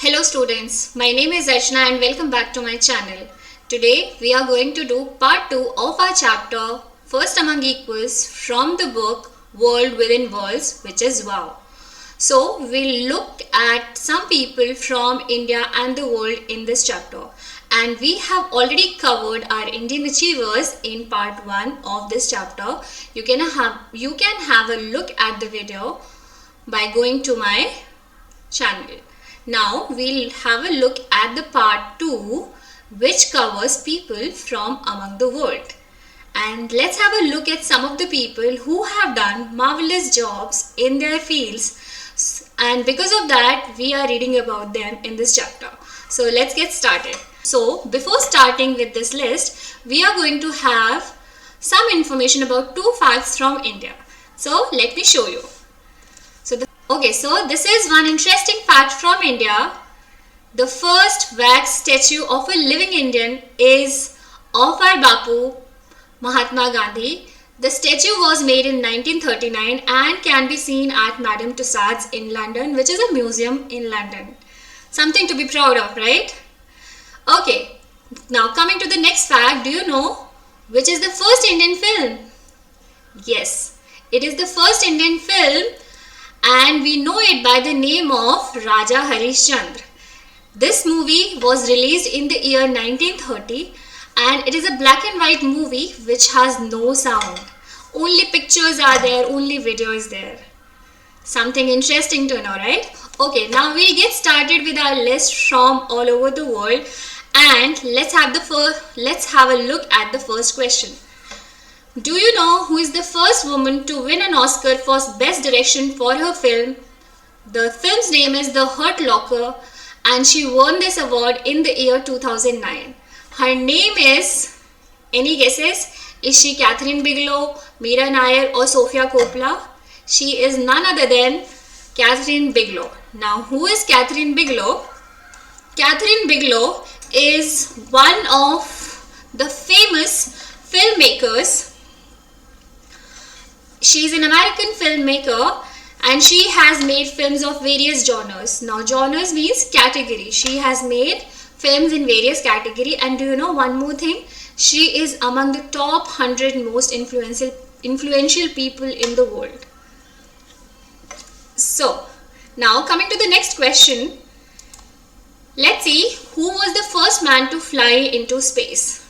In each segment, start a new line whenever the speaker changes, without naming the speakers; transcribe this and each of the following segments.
Hello students, my name is Archana and welcome back to my channel. Today we are going to do part 2 of our chapter First Among Equals from the book World Within Worlds, which is Wow. So we'll look at some people from India and the world in this chapter, and we have already covered our Indian achievers in part 1 of this chapter. You can have a look at the video by going to my channel. Now we'll have a look at the part 2, which covers people from among the world. And let's have a look at some of the people who have done marvelous jobs in their fields, and because of that we are reading about them in this chapter. So let's get started. So before starting with this list, we are going to have some information about 2 facts from India. So let me show you. So this is one interesting fact from India. The first wax statue of a living Indian is of our Bapu, Mahatma Gandhi. The statue was made in 1939 and can be seen at Madame Tussauds in London, which is a museum in London. Something to be proud of, right? Okay, now coming to the next fact, do you know which is the first Indian film? Yes, it is the first Indian film, and we know it by the name of Raja Harishchandra. This movie was released in the year 1930, and it is a black and white movie which has no sound. Only pictures are there, only video is there. Something interesting to know, right? Okay, now we'll get started with our list from all over the world, and let's have a look at the first question. Do you know who is the first woman to win an Oscar for Best Direction for her film? The film's name is The Hurt Locker, and she won this award in the year 2009. Her name is, any guesses? Is she Catherine Bigelow, Meera Nair or Sofia Coppola? She is none other than Catherine Bigelow. Now who is Catherine Bigelow? Catherine Bigelow is one of the famous filmmakers. She is an American filmmaker and she has made films of various genres. Now genres means category. She has made films in various category, and do you know one more thing? She is among the top 100 most influential people in the world. So now coming to the next question, let's see who was the first man to fly into space.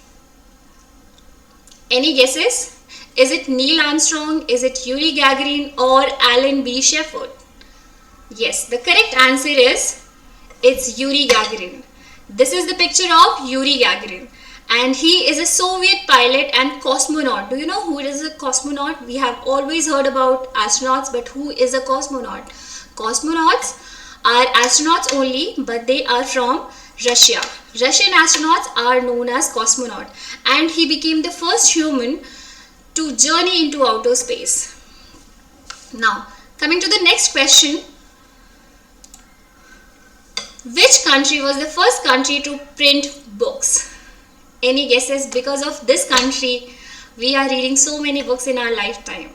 Any guesses? Is it Neil Armstrong, is it Yuri Gagarin or Alan B. Shepard? Yes, the correct answer is it's Yuri Gagarin. This is the picture of Yuri Gagarin, and he is a Soviet pilot and cosmonaut. Do you know who is a cosmonaut? We have always heard about astronauts, but who is a cosmonaut? Cosmonauts are astronauts only, but they are from Russia. Russian astronauts are known as cosmonaut, and he became the first human to journey into outer space. Now, coming to the next question, which country was the first country to print books? Any guesses? Because of this country, we are reading so many books in our lifetime.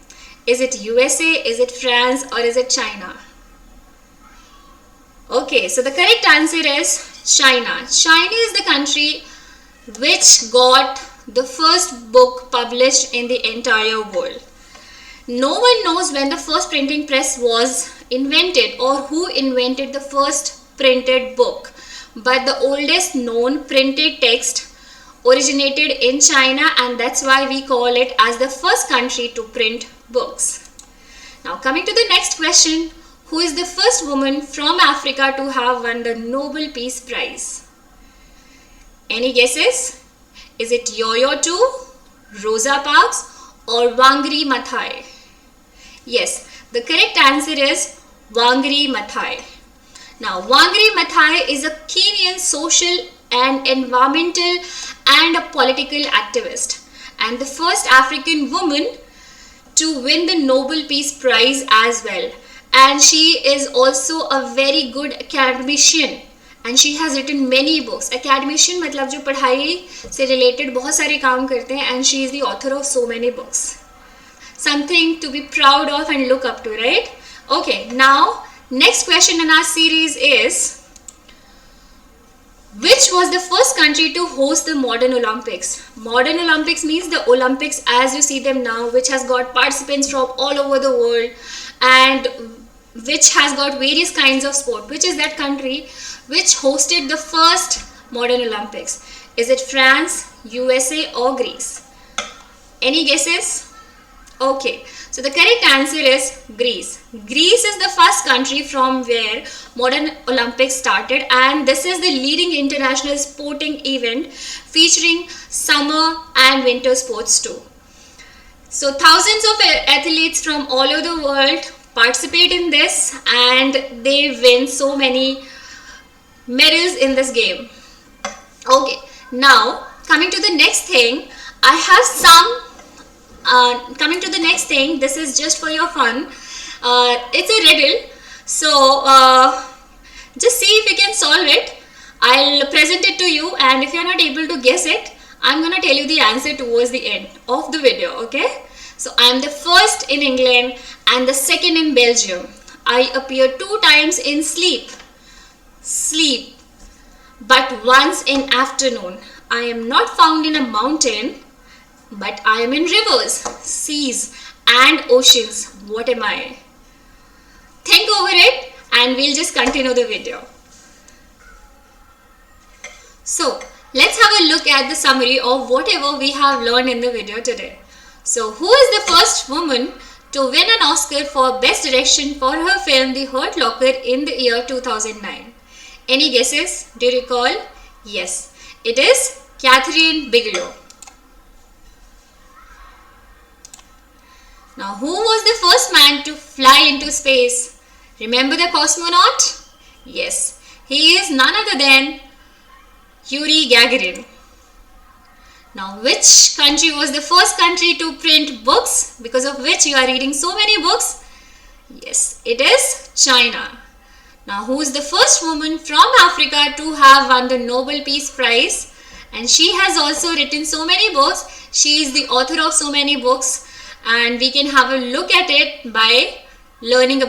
Is it USA, is it France, or is it China? Okay, so the correct answer is China. China is the country which got the first book published in the entire world. No one knows when the first printing press was invented or who invented the first printed book, but the oldest known printed text originated in China, and that's why we call it as the first country to print books. Now coming to the next question, who is the first woman from Africa to have won the Nobel Peace Prize? Any guesses? Is it Yo-Yo Tu, Rosa Parks or Wangari Maathai? Yes, the correct answer is Wangari Maathai. Now Wangari Maathai is a Kenyan social and environmental and a political activist, and the first African woman to win the Nobel Peace Prize as well. And she is also a very good academician, and she has written many books. Academician मतलब जो पढ़ाई से related बहुत सारे काम करते हैं, and she is the author of so many books. Something to be proud of and look up to, right? Okay, now next question in our series is, Which was the first country to host the modern Olympics? Modern Olympics means the Olympics as you see them now, which has got participants from all over the world and which has got various kinds of sport. Which is that country which hosted the first modern Olympics? Is it France, USA or Greece? Any guesses? Okay, so the correct answer is Greece. Greece is the first country from where modern Olympics started, and this is the leading international sporting event featuring summer and winter sports too. So thousands of athletes from all over the world participate in this and they win so many medals in this game. Okay, now coming to the next thing, I have some this is just for your fun. It's a riddle, so just see if you can solve it. I'll present it to you, and if you're not able to guess it, I'm gonna tell you the answer towards the end of the video. Okay, so I'm the first in England and the second in Belgium. I appear 2 times in sleep, but once in afternoon. I am not found in a mountain, but I am in rivers, seas and oceans. What am I? Think over it and we'll just continue the video. So let's have a look at the summary of whatever we have learned in the video today. So who is the first woman to win an Oscar for Best Direction for her film The Hurt Locker in the year 2009? Any guesses? Do you recall? Yes, it is Catherine Bigelow. Now, who was the first man to fly into space? Remember the cosmonaut? Yes, he is none other than Yuri Gagarin. Now, which country was the first country to print books, because of which you are reading so many books? Yes, it is China. Now, who is the first woman from Africa to have won the Nobel Peace Prize? And she has also written so many books. She is the author of so many books, and we can have a look at it by learning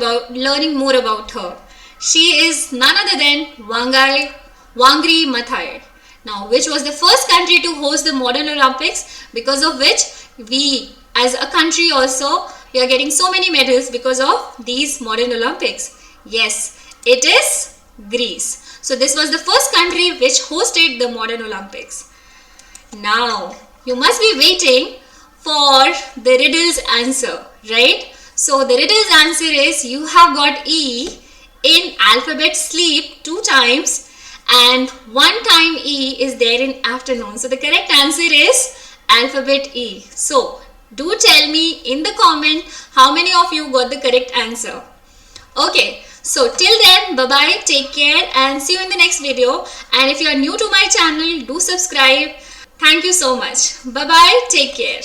more about her. She is none other than Wangari Maathai. Now, which was the first country to host the modern Olympics, because of which we as a country also, we are getting so many medals because of these modern Olympics? Yes, it is Greece. So this was the first country which hosted the modern Olympics. Now, you must be waiting for the riddle's answer, right? So the riddle's answer is, you have got E in alphabet sleep 2 times and 1 time E is there in afternoon. So the correct answer is alphabet E. So do tell me in the comment how many of you got the correct answer. Okay, so till then, bye bye, take care and see you in the next video. And if you are new to my channel, do subscribe. Thank you so much. Bye bye, take care.